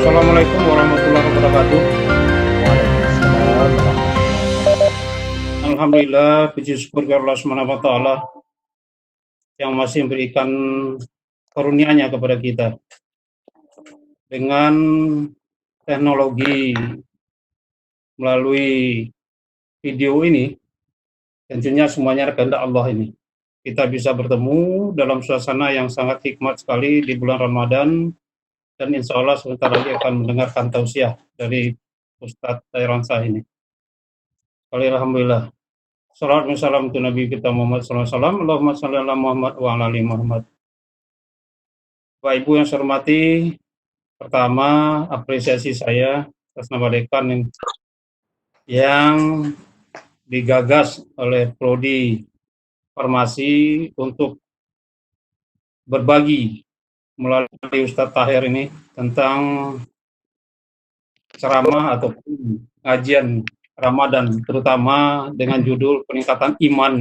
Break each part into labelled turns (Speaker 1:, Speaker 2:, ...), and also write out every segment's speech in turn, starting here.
Speaker 1: Assalamualaikum warahmatullahi wabarakatuh.
Speaker 2: Waalaikumsalam warahmatullahi.
Speaker 1: Alhamdulillah, puji syukur kepada Allah Subhanahu wa taala yang masih memberikan karunia-Nya kepada kita. Dengan teknologi melalui video ini, tentunya semuanya kehendak Allah ini. Kita bisa bertemu dalam suasana yang sangat hikmat sekali di bulan Ramadan, dan insya Allah sebentar lagi akan mendengarkan tausiah dari Ustadz Tairansa ini. Alhamdulillah. Salawat dan salam untuk Nabi kita Muhammad SAW. Allahumma salli ala Muhammad wa ala ali Muhammad. Bapak Ibu yang saya hormati, pertama apresiasi saya atas nama dekan yang digagas oleh Prodi Farmasi untuk berbagi melalui Ustadz Tahir ini tentang ceramah ataupun kajian Ramadan, terutama dengan judul peningkatan iman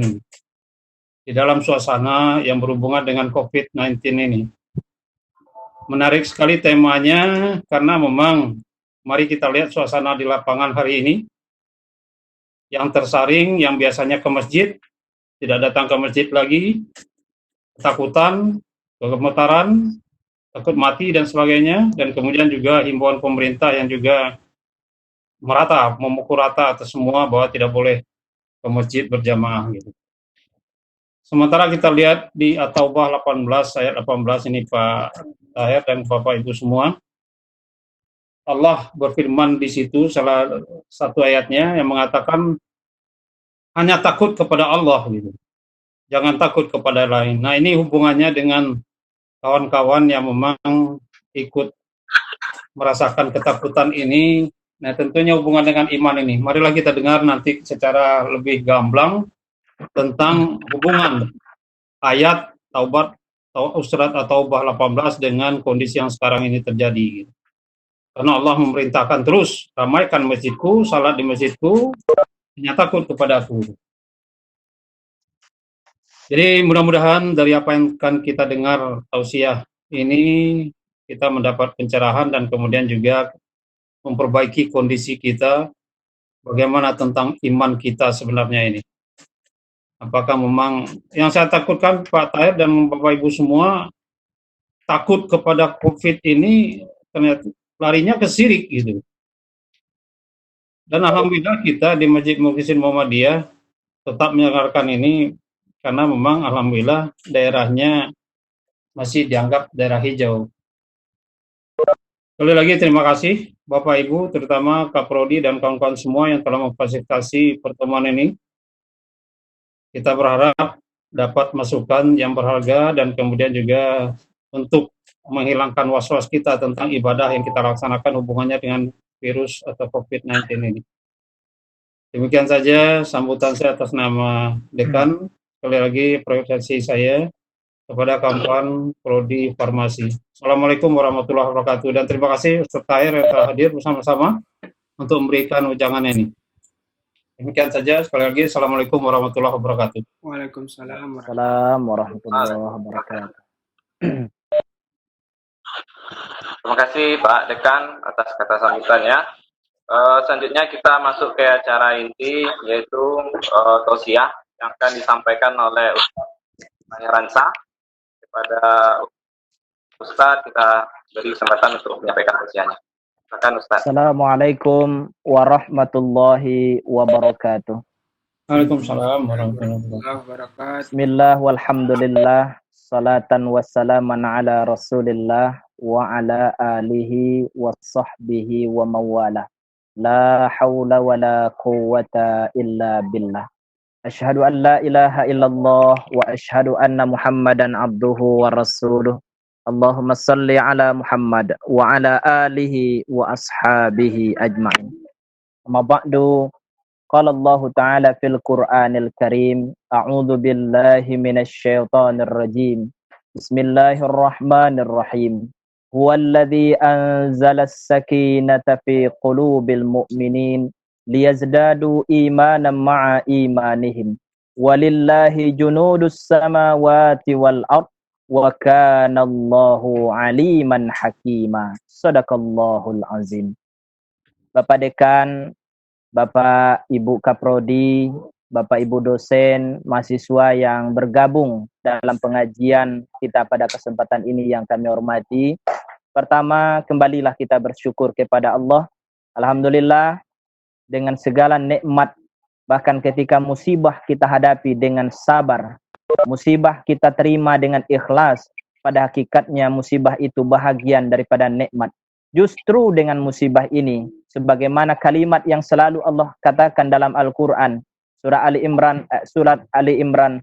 Speaker 1: di dalam suasana yang berhubungan dengan COVID-19 ini. Menarik sekali temanya karena memang mari kita lihat suasana di lapangan hari ini. Yang tersaring, yang biasanya ke masjid, tidak datang ke masjid lagi, ketakutan, kegemetaran, takut mati dan sebagainya, dan kemudian juga himbauan pemerintah yang juga memukul rata atas semua bahwa tidak boleh ke masjid berjamaah gitu. Sementara kita lihat di At-Taubah 18 ayat 18 ini Pak Tahir dan Bapak Ibu semua, Allah berfirman di situ salah satu ayatnya yang mengatakan hanya takut kepada Allah gitu. Jangan takut kepada lain. Nah, ini hubungannya dengan kawan-kawan yang memang ikut merasakan ketakutan ini. Nah, tentunya hubungan dengan iman ini. Marilah kita dengar nanti secara lebih gamblang tentang hubungan ayat Taubat surat At-Taubah 18 dengan kondisi yang sekarang ini terjadi. Karena Allah memerintahkan terus, ramaikan masjidku, salat di masjidku, hanya takut kepada Aku. Jadi mudah-mudahan dari apa yang akan kita dengar tausiah ini, kita mendapat pencerahan dan kemudian juga memperbaiki kondisi kita, bagaimana tentang iman kita sebenarnya ini. Apakah memang, yang saya takutkan Pak Tahir dan Bapak Ibu semua, takut kepada COVID ini ternyata larinya ke syirik gitu. Dan alhamdulillah kita di Masjid Mukhlisin Muhammadiyah tetap menyelenggarakan ini karena memang alhamdulillah daerahnya masih dianggap daerah hijau. Sekali lagi terima kasih Bapak Ibu, terutama Kaprodi dan kawan-kawan semua yang telah memfasilitasi pertemuan ini. Kita berharap dapat masukan yang berharga dan kemudian juga untuk menghilangkan was-was kita tentang ibadah yang kita laksanakan hubungannya dengan virus atau COVID-19 ini. Demikian saja sambutan saya atas nama dekan. Sekali lagi apresiasi saya kepada kawan-kawan Prodi Farmasi. Assalamualaikum warahmatullahi wabarakatuh, dan terima kasih Ustaz Tahir yang telah hadir bersama-sama untuk memberikan ujangan ini. Demikian saja, sekali lagi Assalamualaikum warahmatullahi wabarakatuh.
Speaker 3: Waalaikumsalam
Speaker 2: warahmatullahi wabarakatuh.
Speaker 4: Terima kasih Pak Dekan atas kata sambutannya. Selanjutnya kita masuk ke acara inti, yaitu tausiah yang akan disampaikan oleh Ustadz Tairansa. Kepada Ustadz kita beri kesempatan untuk menyampaikan tausiahnya. Silakan Ustadz.
Speaker 2: Assalamualaikum warahmatullahi wabarakatuh.
Speaker 1: Waalaikumsalam warahmatullahi
Speaker 3: wabarakatuh.
Speaker 2: Bismillah walhamdulillah, salatan wassalaman ala rasulillah wa ala alihi wa sahbihi wa mawala. La hawla wa la quwwata illa billah. Asyhadu an la ilaha illallah wa asyhadu anna Muhammadan abduhu wa rasuluh. Allahumma salli ala Muhammad wa ala alihi wa ashabihi ajma'in. Amma ba'du, qala Allah ta'ala fil Qur'anil Karim, a'udzu billahi minasy syaithanir rajim. Bismillahirrahmanirrahim. Huwallazi anzalas sakinata fi qulubil mu'minin liyazdadu imanan ma'a imanihim. Walillahi junudus samawati wal ard wa kana Allahu aliman hakima. Shadaqallahul azim. Bapak Dekan, Bapak Ibu Kaprodi, Bapak Ibu dosen, mahasiswa yang bergabung dalam pengajian kita pada kesempatan ini yang kami hormati. Pertama, kembalilah kita bersyukur kepada Allah. Alhamdulillah, dengan segala nikmat, bahkan ketika musibah kita hadapi dengan sabar, musibah kita terima dengan ikhlas, pada hakikatnya musibah itu bahagian daripada nikmat. Justru dengan musibah ini, sebagaimana kalimat yang selalu Allah katakan dalam Al-Quran, surat Ali Imran,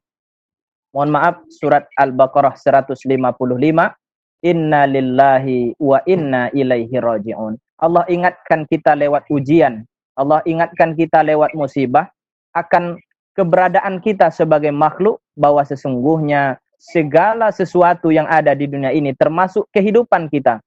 Speaker 2: mohon maaf, surat Al-Baqarah 155, Inna lillahi wa inna ilaihi raji'un. Allah ingatkan kita lewat ujian, Allah ingatkan kita lewat musibah, akan keberadaan kita sebagai makhluk, bahwa sesungguhnya segala sesuatu yang ada di dunia ini, termasuk kehidupan kita,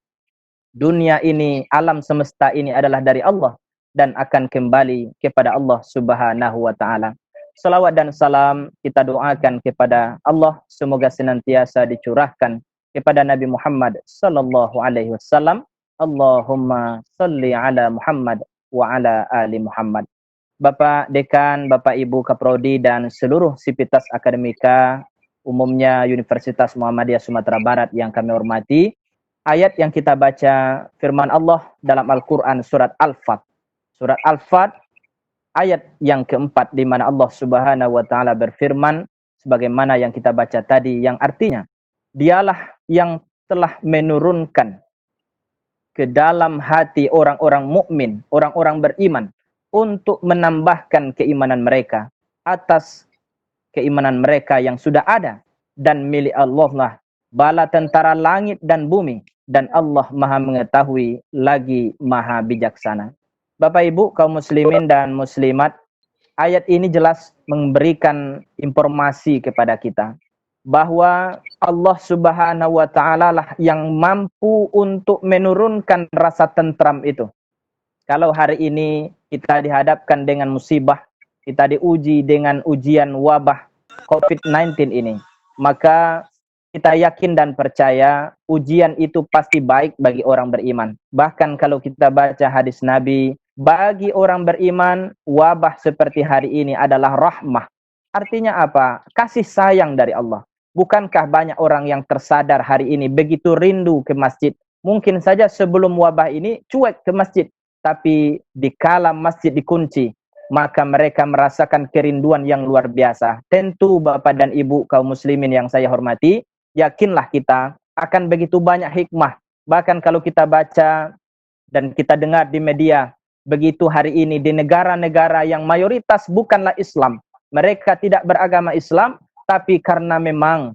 Speaker 2: dunia ini, alam semesta ini adalah dari Allah dan akan kembali kepada Allah Subhanahu wa taala. Salawat dan salam kita doakan kepada Allah, semoga senantiasa dicurahkan kepada Nabi Muhammad sallallahu alaihi wasallam. Allahumma salli ala Muhammad wa ala ali Muhammad. Bapak Dekan, Bapak Ibu Kaprodi dan seluruh sivitas akademika umumnya Universitas Muhammadiyah Sumatera Barat yang kami hormati. Ayat yang kita baca firman Allah dalam Al-Quran surat Al-Fat. Surat Al-Fat ayat yang keempat, di mana Allah Subhanahu wa taala berfirman sebagaimana yang kita baca tadi, yang artinya dialah yang telah menurunkan ke dalam hati orang-orang mukmin, orang-orang beriman, untuk menambahkan keimanan mereka atas keimanan mereka yang sudah ada, dan milik Allah lah bala tentara langit dan bumi, dan Allah maha mengetahui lagi maha bijaksana. Bapak Ibu kaum muslimin dan muslimat, ayat ini jelas memberikan informasi kepada kita bahwa Allah Subhanahu wa taala lah yang mampu untuk menurunkan rasa tentram itu. Kalau hari ini kita dihadapkan dengan musibah, kita diuji dengan ujian wabah COVID-19 ini, maka kita yakin dan percaya ujian itu pasti baik bagi orang beriman. Bahkan kalau kita baca hadis Nabi, bagi orang beriman, wabah seperti hari ini adalah rahmah. Artinya apa? Kasih sayang dari Allah. Bukankah banyak orang yang tersadar hari ini begitu rindu ke masjid? Mungkin saja sebelum wabah ini cuek ke masjid. Tapi dikala masjid dikunci, maka mereka merasakan kerinduan yang luar biasa. Tentu Bapak dan Ibu kaum muslimin yang saya hormati, yakinlah kita akan begitu banyak hikmah. Bahkan kalau kita baca dan kita dengar di media, begitu hari ini di negara-negara yang mayoritas bukanlah Islam, mereka tidak beragama Islam, tapi karena memang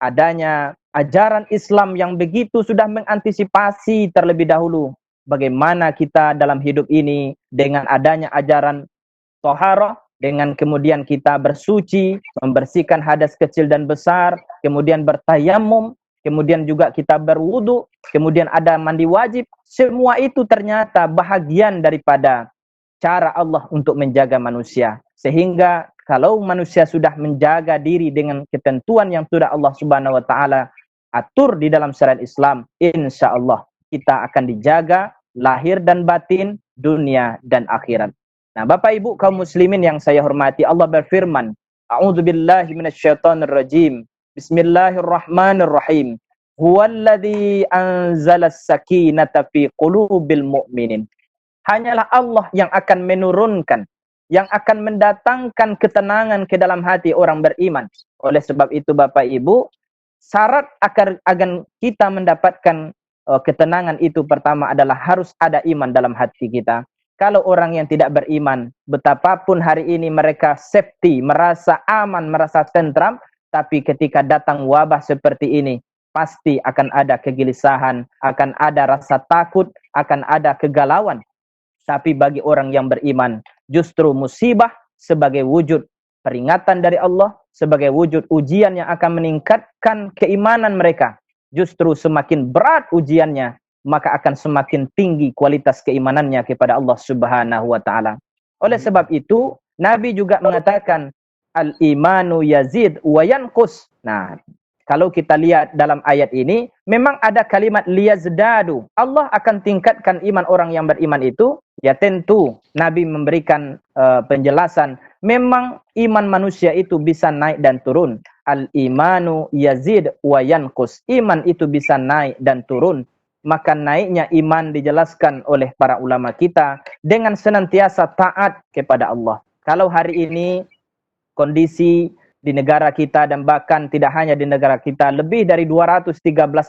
Speaker 2: adanya ajaran Islam yang begitu sudah mengantisipasi terlebih dahulu bagaimana kita dalam hidup ini dengan adanya ajaran Toharoh, dengan kemudian kita bersuci, membersihkan hadas kecil dan besar, kemudian bertayamum, kemudian juga kita berwudu, kemudian ada mandi wajib. Semua itu ternyata bahagian daripada cara Allah untuk menjaga manusia. Sehingga kalau manusia sudah menjaga diri dengan ketentuan yang sudah Allah Subhanahu wa taala atur di dalam syariat Islam, insya Allah kita akan dijaga lahir dan batin, dunia dan akhirat. Nah, Bapak Ibu kaum muslimin yang saya hormati, Allah berfirman, A'udzubillahi minasyaitonirrajim. Bismillahirrahmanirrahim. Huwallazi anzalas sakinata fi qulubil mu'minin. Hanyalah Allah yang akan menurunkan, yang akan mendatangkan ketenangan ke dalam hati orang beriman. Oleh sebab itu Bapak Ibu, syarat agar kita mendapatkan ketenangan itu pertama adalah harus ada iman dalam hati kita. Kalau orang yang tidak beriman, betapapun hari ini mereka safety, merasa aman, merasa tentram, tapi ketika datang wabah seperti ini, pasti akan ada kegelisahan, akan ada rasa takut, akan ada kegalauan. Tapi bagi orang yang beriman, justru musibah sebagai wujud peringatan dari Allah, sebagai wujud ujian yang akan meningkatkan keimanan mereka. Justru semakin berat ujiannya, maka akan semakin tinggi kualitas keimanannya kepada Allah Subhanahu wa taala. Oleh sebab itu, Nabi juga mengatakan al-imanu yazid wa yanqus. Nah, kalau kita lihat dalam ayat ini, memang ada kalimat liyazdadu. Allah akan tingkatkan iman orang yang beriman itu. Ya tentu Nabi memberikan penjelasan. Memang iman manusia itu bisa naik dan turun. Al-imanu yazid wa yanqus. Iman itu bisa naik dan turun. Maka naiknya iman dijelaskan oleh para ulama kita dengan senantiasa taat kepada Allah. Kalau hari ini kondisi di negara kita dan bahkan tidak hanya di negara kita, lebih dari 213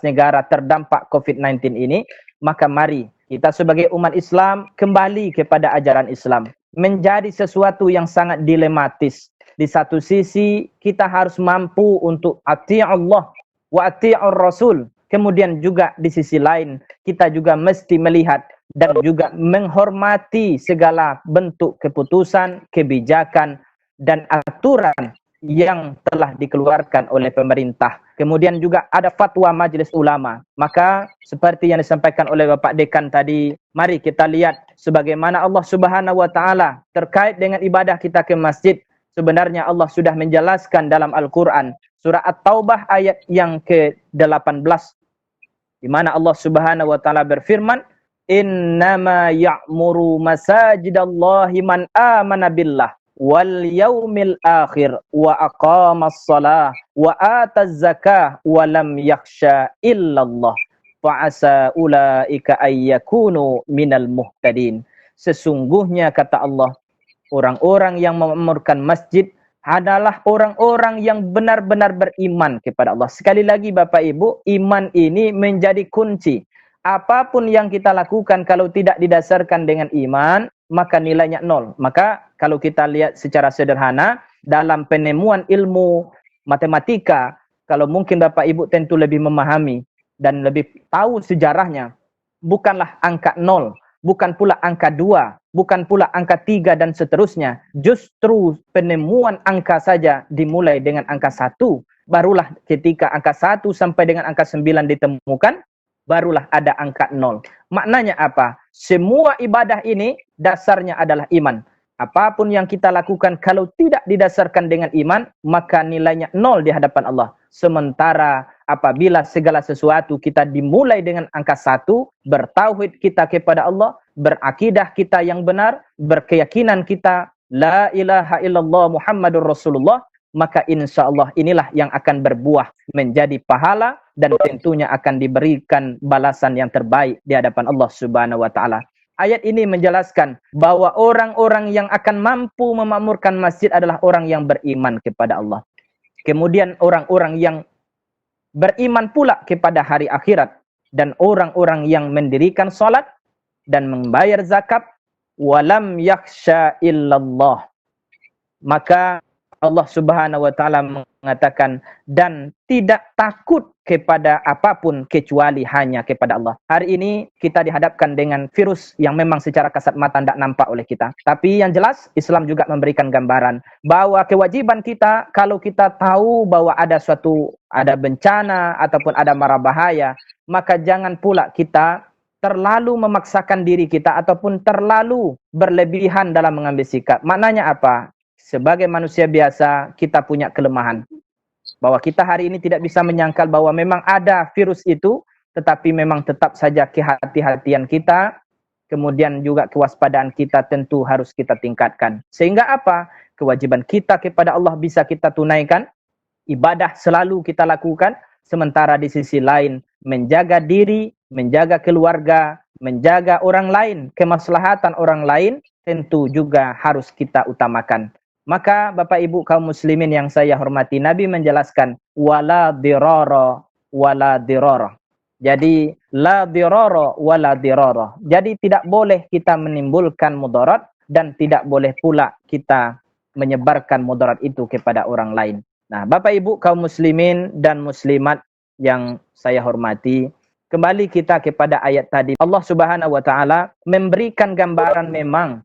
Speaker 2: negara terdampak COVID-19 ini, maka mari kita sebagai umat Islam kembali kepada ajaran Islam. Menjadi sesuatu yang sangat dilematis. Di satu sisi kita harus mampu untuk ati'ullah wa ati'ur rasul. Kemudian juga di sisi lain kita juga mesti melihat dan juga menghormati segala bentuk keputusan, kebijakan dan aturan yang telah dikeluarkan oleh pemerintah. Kemudian juga ada fatwa Majelis Ulama. Maka seperti yang disampaikan oleh Bapak Dekan tadi, mari kita lihat sebagaimana Allah Subhanahu wa taala terkait dengan ibadah kita ke masjid. Sebenarnya Allah sudah menjelaskan dalam Al-Qur'an surah At-Taubah ayat yang ke-18 di mana Allah Subhanahu wa taala berfirman, "Innama ya'muru masajidallahi man amana billah wal yaumil akhir wa aqamas shalah wa ataz zakah wa lam yakhsha illallah fa'asa ulaika ayyakunu minal muhtadin." Sesungguhnya kata Allah, orang-orang yang memakmurkan masjid adalah orang-orang yang benar-benar beriman kepada Allah. Sekali lagi Bapak Ibu, iman ini menjadi kunci. Apapun yang kita lakukan kalau tidak didasarkan dengan iman, maka nilainya nol. Maka kalau kita lihat secara sederhana, dalam penemuan ilmu matematika, kalau mungkin Bapak Ibu tentu lebih memahami dan lebih tahu sejarahnya, bukanlah angka nol, bukan pula angka 2, bukan pula angka 3 dan seterusnya. Justru penemuan angka saja dimulai dengan angka 1. Barulah ketika angka 1 sampai dengan angka 9 ditemukan, barulah ada angka 0. Maknanya apa? Semua ibadah ini dasarnya adalah iman. Apapun yang kita lakukan kalau tidak didasarkan dengan iman, maka nilainya 0 di hadapan Allah. Sementara apabila segala sesuatu kita dimulai dengan angka 1, bertauhid kita kepada Allah, berakidah kita yang benar, berkeyakinan kita la ilaha illallah Muhammadur Rasulullah, maka insya Allah inilah yang akan berbuah menjadi pahala dan tentunya akan diberikan balasan yang terbaik di hadapan Allah Subhanahu wa taala. Ayat ini menjelaskan bahwa orang-orang yang akan mampu memakmurkan masjid adalah orang yang beriman kepada Allah. Kemudian orang-orang yang beriman pula kepada hari akhirat dan orang-orang yang mendirikan salat dan membayar zakat, walam yakhsha illallah. Maka Allah Subhanahu wa taala mengatakan dan tidak takut kepada apapun kecuali hanya kepada Allah. Hari ini kita dihadapkan dengan virus yang memang secara kasat mata tidak nampak oleh kita. Tapi yang jelas Islam juga memberikan gambaran bahwa kewajiban kita kalau kita tahu bahwa ada bencana ataupun ada mara bahaya, maka jangan pula kita terlalu memaksakan diri kita ataupun terlalu berlebihan dalam mengambil sikap. Maknanya apa? Sebagai manusia biasa, kita punya kelemahan. Bahwa kita hari ini tidak bisa menyangkal bahwa memang ada virus itu, tetapi memang tetap saja kehati-hatian kita, kemudian juga kewaspadaan kita tentu harus kita tingkatkan. Sehingga apa? Kewajiban kita kepada Allah bisa kita tunaikan, ibadah selalu kita lakukan, sementara di sisi lain, menjaga diri, menjaga keluarga, menjaga orang lain, kemaslahatan orang lain, tentu juga harus kita utamakan. Maka Bapak Ibu kaum muslimin yang saya hormati, Nabi menjelaskan wala dirara wala dirara. Jadi la dirara wala dirara. Jadi tidak boleh kita menimbulkan mudarat dan tidak boleh pula kita menyebarkan mudarat itu kepada orang lain. Nah, Bapak Ibu kaum muslimin dan muslimat yang saya hormati, kembali kita kepada ayat tadi. Allah Subhanahu wa taala memberikan gambaran memang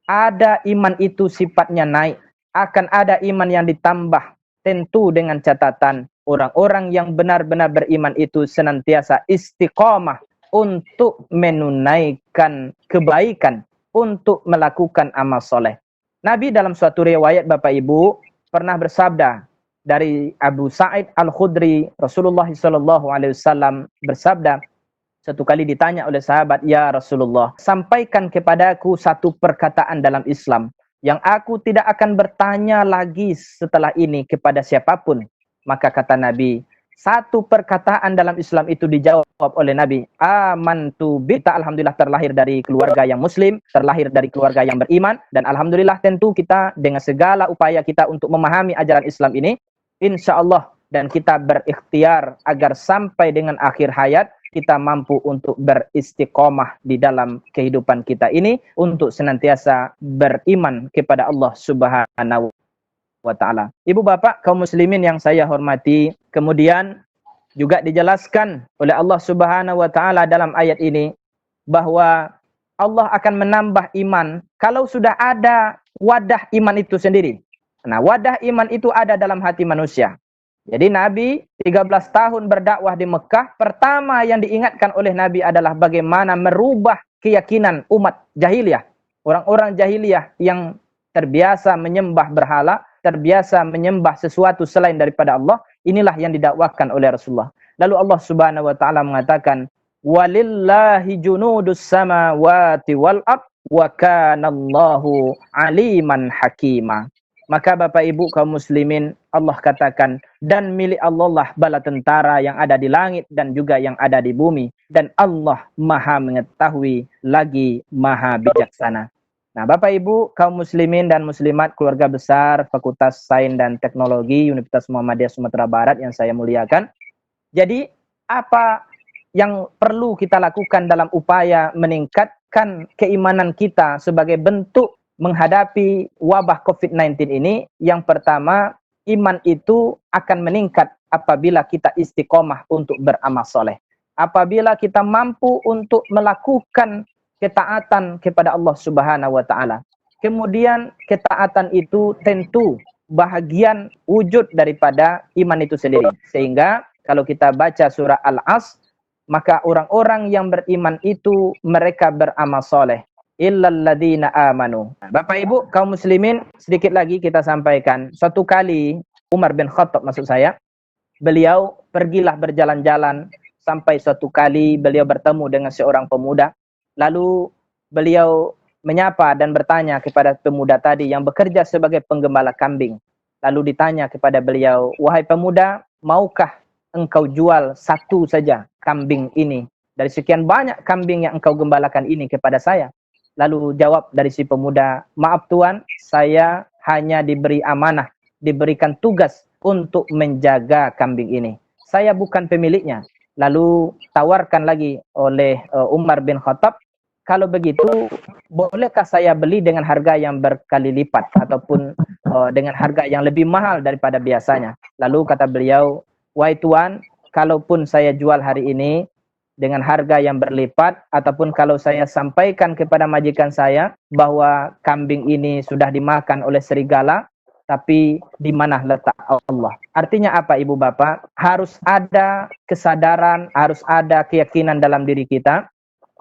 Speaker 2: ada iman itu sifatnya naik, akan ada iman yang ditambah, tentu dengan catatan orang-orang yang benar-benar beriman itu senantiasa istiqamah untuk menunaikan kebaikan, untuk melakukan amal soleh. Nabi dalam suatu riwayat Bapak Ibu pernah bersabda, dari Abu Sa'id Al-Khudri, Rasulullah SAW bersabda, satu kali ditanya oleh sahabat, "Ya Rasulullah, sampaikan kepadaku satu perkataan dalam Islam yang aku tidak akan bertanya lagi setelah ini kepada siapapun." Maka kata Nabi, satu perkataan dalam Islam itu dijawab oleh Nabi, "Amantu bi." Kita alhamdulillah terlahir dari keluarga yang muslim, terlahir dari keluarga yang beriman, dan alhamdulillah tentu kita dengan segala upaya kita untuk memahami ajaran Islam ini, insya Allah, dan kita berikhtiar agar sampai dengan akhir hayat kita mampu untuk beristiqomah di dalam kehidupan kita ini untuk senantiasa beriman kepada Allah Subhanahu wa ta'ala. Ibu bapak kaum muslimin yang saya hormati, kemudian juga dijelaskan oleh Allah Subhanahu wa ta'ala dalam ayat ini bahwa Allah akan menambah iman kalau sudah ada wadah iman itu sendiri. Nah, wadah iman itu ada dalam hati manusia. Jadi Nabi 13 tahun berdakwah di Mekah, pertama yang diingatkan oleh Nabi adalah bagaimana merubah keyakinan umat jahiliyah. Orang-orang jahiliyah yang terbiasa menyembah berhala, terbiasa menyembah sesuatu selain daripada Allah, inilah yang didakwakan oleh Rasulullah. Lalu Allah Subhanahu wa taala mengatakan, "Walillahi junudus samawati wal ard wa kanallahu aliman hakima." Maka Bapak Ibu kaum muslimin, Allah katakan, dan milik Allah lah bala tentara yang ada di langit dan juga yang ada di bumi, dan Allah maha mengetahui lagi maha bijaksana. Nah Bapak Ibu kaum muslimin dan muslimat, keluarga besar Fakultas Sains dan Teknologi Universitas Muhammadiyah Sumatera Barat yang saya muliakan. Jadi apa yang perlu kita lakukan dalam upaya meningkatkan keimanan kita sebagai bentuk menghadapi wabah COVID-19 ini? Yang pertama, iman itu akan meningkat apabila kita istiqomah untuk beramal soleh. Apabila kita mampu untuk melakukan ketaatan kepada Allah Subhanahu wa ta'ala. Kemudian ketaatan itu tentu bahagian wujud daripada iman itu sendiri. Sehingga kalau kita baca surah Al-Asr, maka orang-orang yang beriman itu mereka beramal soleh. Illalladzina amanu. Bapak Ibu kaum muslimin, sedikit lagi kita sampaikan. Suatu kali Umar bin Khattab maksud saya, beliau pergilah berjalan-jalan sampai suatu kali beliau bertemu dengan seorang pemuda. Lalu beliau menyapa dan bertanya kepada pemuda tadi yang bekerja sebagai penggembala kambing. Lalu ditanya kepada beliau, "Wahai pemuda, maukah engkau jual satu saja kambing ini dari sekian banyak kambing yang engkau gembalakan ini kepada saya?" Lalu jawab dari si pemuda, "Maaf Tuan, saya hanya diberi amanah, diberikan tugas untuk menjaga kambing ini. Saya bukan pemiliknya." Lalu tawarkan lagi oleh Umar bin Khattab, "Kalau begitu, bolehkah saya beli dengan harga yang berkali lipat ataupun dengan harga yang lebih mahal daripada biasanya?" Lalu kata beliau, "Wahai Tuan, kalaupun saya jual hari ini dengan harga yang berlipat, ataupun kalau saya sampaikan kepada majikan saya bahwa kambing ini sudah dimakan oleh serigala, tapi di mana letak Allah?" Artinya apa Ibu Bapak? Harus ada kesadaran, harus ada keyakinan dalam diri kita,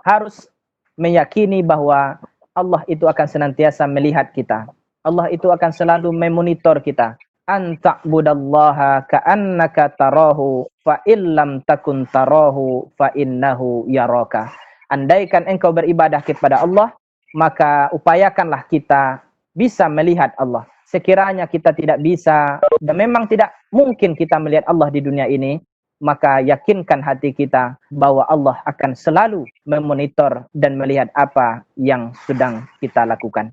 Speaker 2: harus meyakini bahwa Allah itu akan senantiasa melihat kita. Allah itu akan selalu memonitor kita. Anta'budallaha ka'annaka tarahu fa illam takun tarahu fa innahu yaraka. Andaikan engkau beribadah kepada Allah, maka upayakanlah kita bisa melihat Allah. Sekiranya kita tidak bisa dan memang tidak mungkin kita melihat Allah di dunia ini, maka yakinkan hati kita bahwa Allah akan selalu memonitor dan melihat apa yang sedang kita lakukan.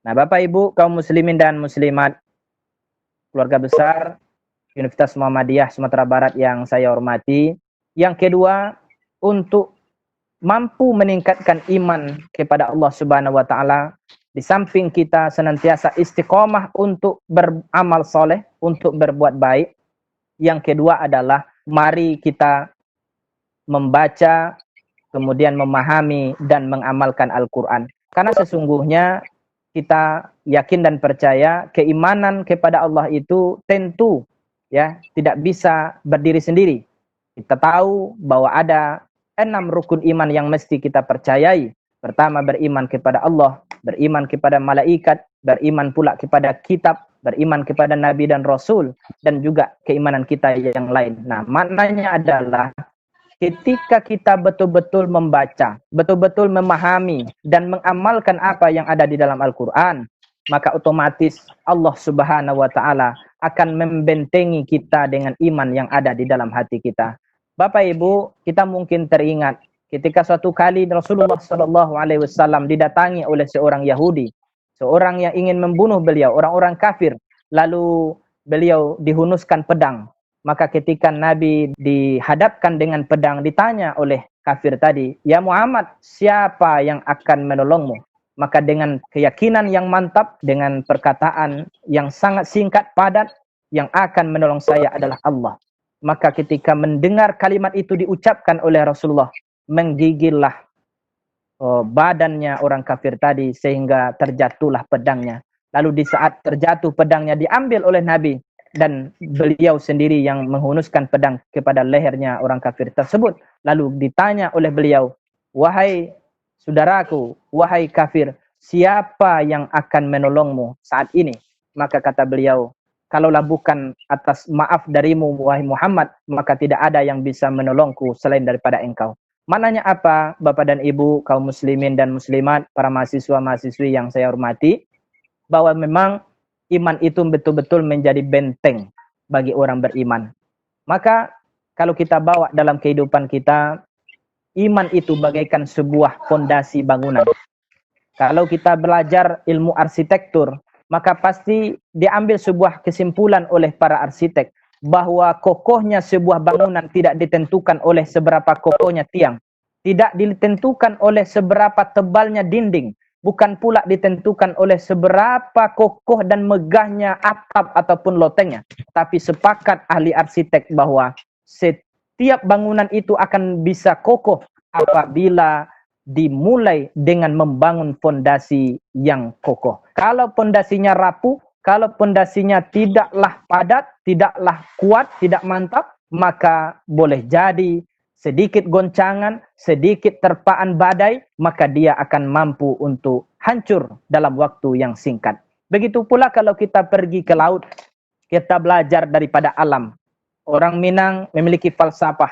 Speaker 2: Nah, Bapak Ibu kaum muslimin dan muslimat, keluarga besar Universitas Muhammadiyah Sumatera Barat yang saya hormati, yang kedua, untuk mampu meningkatkan iman kepada Allah Subhanahu wa taala, di samping kita senantiasa istiqomah untuk beramal soleh, untuk berbuat baik, yang kedua adalah mari kita membaca, kemudian memahami dan mengamalkan Al-Quran. Karena sesungguhnya kita yakin dan percaya keimanan kepada Allah itu tentu ya tidak bisa berdiri sendiri. Kita tahu bahwa ada 6 rukun iman yang mesti kita percayai. Pertama, beriman kepada Allah, beriman kepada malaikat, beriman pula kepada kitab, beriman kepada nabi dan rasul, dan juga keimanan kita yang lain. Nah, maknanya adalah ketika kita betul-betul membaca, betul-betul memahami dan mengamalkan apa yang ada di dalam Al-Quran, maka otomatis Allah Subhanahu wa Ta'ala akan membentengi kita dengan iman yang ada di dalam hati kita. Bapak Ibu, kita mungkin teringat ketika suatu kali Rasulullah SAW didatangi oleh seorang Yahudi, seorang yang ingin membunuh beliau, orang-orang kafir, lalu beliau dihunuskan pedang. Maka ketika Nabi dihadapkan dengan pedang, ditanya oleh kafir tadi, "Ya Muhammad, siapa yang akan menolongmu?" Maka dengan keyakinan yang mantap, dengan perkataan yang sangat singkat, padat, yang akan menolong saya adalah Allah. Maka ketika mendengar kalimat itu diucapkan oleh Rasulullah, menggigillah badannya orang kafir tadi sehingga terjatuhlah pedangnya. Lalu di saat terjatuh pedangnya diambil oleh Nabi, dan beliau sendiri yang menghunuskan pedang kepada lehernya orang kafir tersebut. Lalu ditanya oleh beliau, "Wahai saudaraku, wahai kafir, siapa yang akan menolongmu saat ini?" Maka kata beliau, "Kalaulah bukan atas maaf darimu, wahai Muhammad, maka tidak ada yang bisa menolongku selain daripada engkau." Maknanya apa, Bapak dan Ibu, kaum muslimin dan muslimat, para mahasiswa-mahasiswi yang saya hormati, bahwa memang iman itu betul-betul menjadi benteng bagi orang beriman. Maka kalau kita bawa dalam kehidupan kita, iman itu bagaikan sebuah fondasi bangunan. Kalau kita belajar ilmu arsitektur, maka pasti diambil sebuah kesimpulan oleh para arsitek bahwa kokohnya sebuah bangunan tidak ditentukan oleh seberapa kokohnya tiang, tidak ditentukan oleh seberapa tebalnya dinding, bukan pula ditentukan oleh seberapa kokoh dan megahnya atap ataupun lotengnya. Tapi sepakat ahli arsitek bahwa setiap bangunan itu akan bisa kokoh apabila dimulai dengan membangun fondasi yang kokoh. Kalau fondasinya rapuh, kalau fondasinya tidaklah padat, tidaklah kuat, tidak mantap, maka boleh jadi sedikit goncangan, sedikit terpaan badai, maka dia akan mampu untuk hancur dalam waktu yang singkat. Begitu pula kalau kita pergi ke laut, kita belajar daripada alam. Orang Minang memiliki falsafah,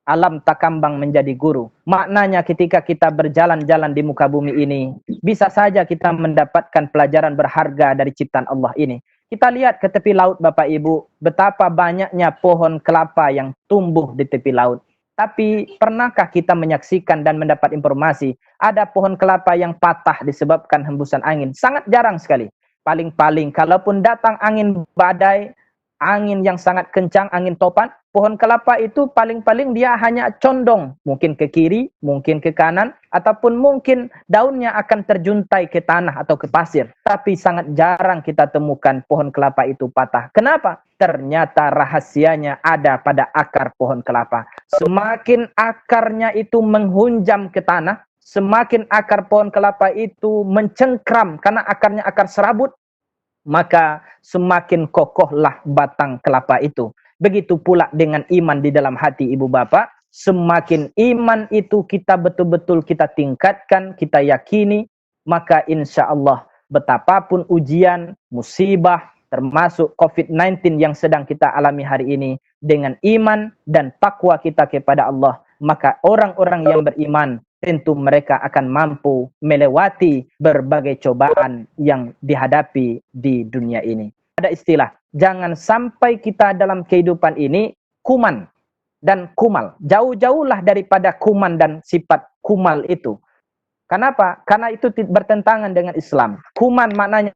Speaker 2: alam takambang menjadi guru. Maknanya ketika kita berjalan-jalan di muka bumi ini, bisa saja kita mendapatkan pelajaran berharga dari ciptaan Allah ini. Kita lihat ke tepi laut, Bapak Ibu, betapa banyaknya pohon kelapa yang tumbuh di tepi laut. Tapi pernahkah kita menyaksikan dan mendapat informasi ada pohon kelapa yang patah disebabkan hembusan angin? Sangat jarang sekali. Paling-paling kalaupun datang angin badai, angin yang sangat kencang, angin topan, pohon kelapa itu paling-paling dia hanya condong, mungkin ke kiri, mungkin ke kanan, ataupun mungkin daunnya akan terjuntai ke tanah atau ke pasir. Tapi sangat jarang kita temukan pohon kelapa itu patah. Kenapa? Ternyata rahasianya ada pada akar pohon kelapa. Semakin akarnya itu menghunjam ke tanah, semakin akar pohon kelapa itu mencengkram karena akarnya akar serabut, maka semakin kokohlah batang kelapa itu. Begitu pula dengan iman di dalam hati ibu bapak, semakin iman itu kita betul-betul kita tingkatkan, kita yakini, maka insya Allah betapapun ujian, musibah, termasuk COVID-19 yang sedang kita alami hari ini, dengan iman dan takwa kita kepada Allah, maka orang-orang yang beriman tentu mereka akan mampu melewati berbagai cobaan yang dihadapi di dunia ini. Ada istilah, jangan sampai kita dalam kehidupan ini kuman dan kumal. Jauh-jauhlah daripada kuman dan sifat kumal itu. Kenapa? Karena itu bertentangan dengan Islam. Kuman maknanya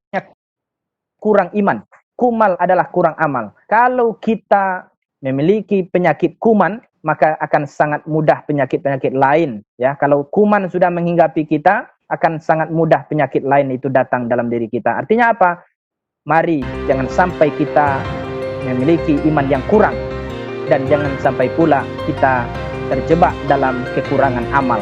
Speaker 2: kurang iman. Kumal adalah kurang amal. Kalau kita memiliki penyakit kuman, maka akan sangat mudah penyakit-penyakit lain. Ya, kalau kuman sudah menghinggapi kita, akan sangat mudah penyakit lain itu datang dalam diri kita. Artinya apa? Mari jangan sampai kita memiliki iman yang kurang, dan jangan sampai pula kita terjebak dalam kekurangan amal.